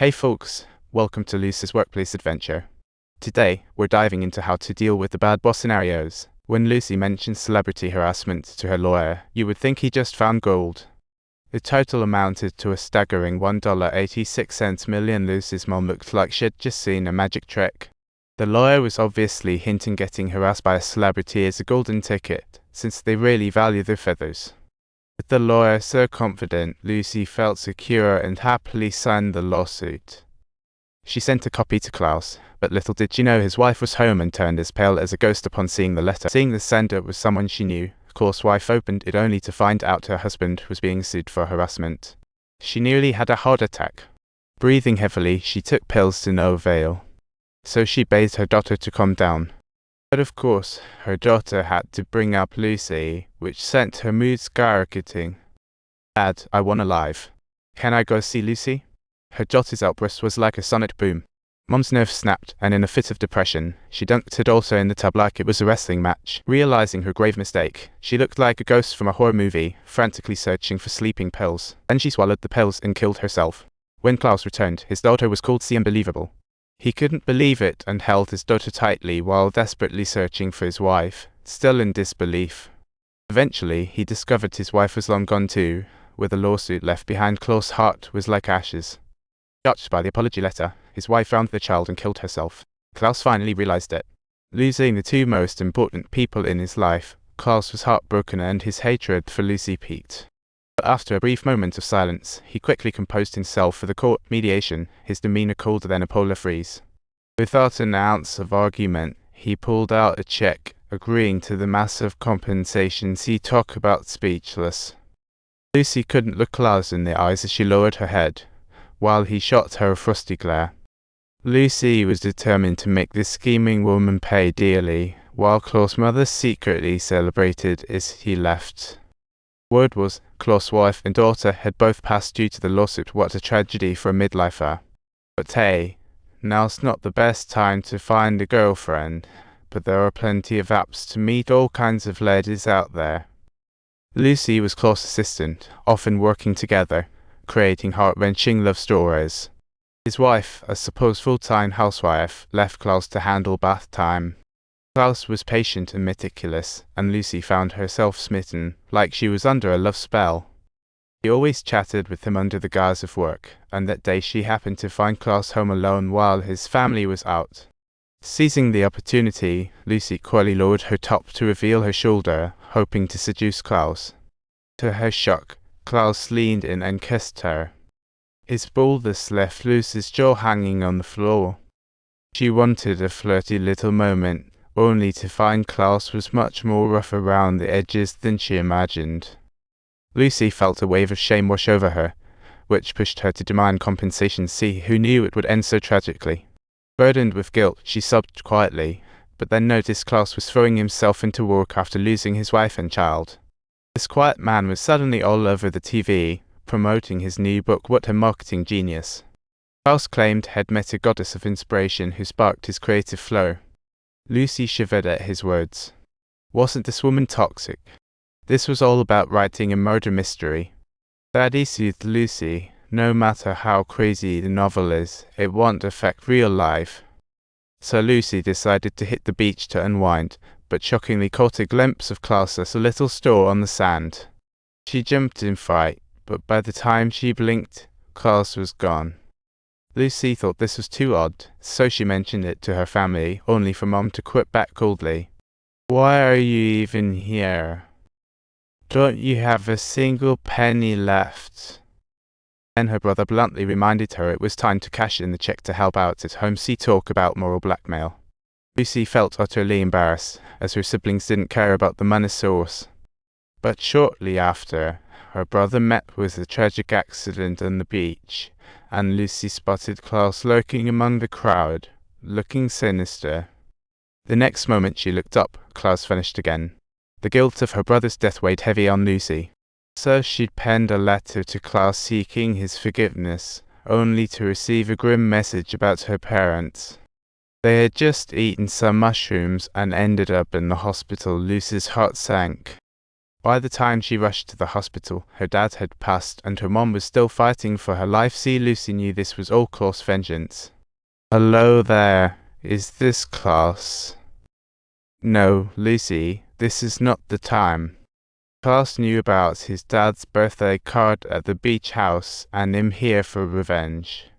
Hey folks, welcome to Lucy's Workplace Adventure. Today, we're diving into how to deal with the bad boss scenarios. When Lucy mentions celebrity harassment to her lawyer, you would think he just found gold. The total amounted to a staggering $1.86 million. Lucy's mom looked like she'd just seen a magic trick. The lawyer was obviously hinting getting harassed by a celebrity is a golden ticket, since they really value their feathers. With the lawyer so confident, Lucy felt secure and happily signed the lawsuit. She sent a copy to Klaus, but little did she know his wife was home and turned as pale as a ghost upon seeing the letter. Seeing the sender was someone she knew, Klaus' wife opened it only to find out her husband was being sued for harassment. She nearly had a heart attack. Breathing heavily, she took pills to no avail. So she begged her daughter to calm down. But of course, her daughter had to bring up Lucy, which sent her mood skyrocketing. Dad, I want alive. Can I go see Lucy? Her daughter's outburst was like a sonic boom. Mom's nerves snapped, and in a fit of depression, she dunked her daughter in the tub like it was a wrestling match. Realizing her grave mistake, she looked like a ghost from a horror movie, frantically searching for sleeping pills. Then she swallowed the pills and killed herself. When Klaus returned, his daughter was called the unbelievable. He couldn't believe it and held his daughter tightly while desperately searching for his wife, still in disbelief. Eventually, he discovered his wife was long gone too. With a lawsuit left behind, Klaus' heart was like ashes. Touched by the apology letter, his wife found the child and killed herself. Klaus finally realized it. Losing the two most important people in his life, Klaus was heartbroken and his hatred for Lucy peaked. But after a brief moment of silence, he quickly composed himself for the court mediation, his demeanor colder than a polar freeze. Without an ounce of argument, he pulled out a check, agreeing to the massive compensations he talked about speechless. Lucy couldn't look Klaus in the eyes as she lowered her head, while he shot her a frosty glare. Lucy was determined to make this scheming woman pay dearly, while Klaus' mother secretly celebrated as he left. Word was, Klaus' wife and daughter had both passed due to the lawsuit. What a tragedy for a midlifer. But hey, now's not the best time to find a girlfriend, but there are plenty of apps to meet all kinds of ladies out there. Lucy was Klaus' assistant, often working together, creating heart-wrenching love stories. His wife, a supposed full-time housewife, left Klaus to handle bath time. Klaus was patient and meticulous, and Lucy found herself smitten, like she was under a love spell. She always chatted with him under the guise of work, and that day she happened to find Klaus home alone while his family was out. Seizing the opportunity, Lucy coyly lowered her top to reveal her shoulder, hoping to seduce Klaus. To her shock, Klaus leaned in and kissed her. His baldness left Lucy's jaw hanging on the floor. She wanted a flirty little moment, only to find Klaus was much more rough around the edges than she imagined. Lucy felt a wave of shame wash over her, which pushed her to demand compensation. Who knew it would end so tragically? Burdened with guilt, she sobbed quietly, but then noticed Klaus was throwing himself into work after losing his wife and child. This quiet man was suddenly all over the TV, promoting his new book. What a marketing genius. Klaus claimed had met a goddess of inspiration who sparked his creative flow. Lucy shivered at his words. Wasn't this woman toxic? This was all about writing a murder mystery. Daddy soothed Lucy. No matter how crazy the novel is, it won't affect real life. So Lucy decided to hit the beach to unwind, but shockingly caught a glimpse of Klaus at a little store on the sand. She jumped in fright, but by the time she blinked, Klaus was gone. Lucy thought this was too odd, so she mentioned it to her family, only for Mom to quip back coldly. Why are you even here? Don't you have a single penny left? Then her brother bluntly reminded her it was time to cash in the check to help out at home. See talk about moral blackmail. Lucy felt utterly embarrassed, as her siblings didn't care about the money source. But shortly after, her brother met with a tragic accident on the beach, and Lucy spotted Klaus lurking among the crowd, looking sinister. The next moment she looked up, Klaus vanished again. The guilt of her brother's death weighed heavy on Lucy. So she'd penned a letter to Klaus seeking his forgiveness, only to receive a grim message about her parents. They had just eaten some mushrooms and ended up in the hospital. Lucy's heart sank. By the time she rushed to the hospital, her dad had passed and her mom was still fighting for her life. See, Lucy knew this was all Klaus' vengeance. Hello there, is this Klaus? No, Lucy, this is not the time. Klaus knew about his dad's birthday card at the beach house and him here for revenge.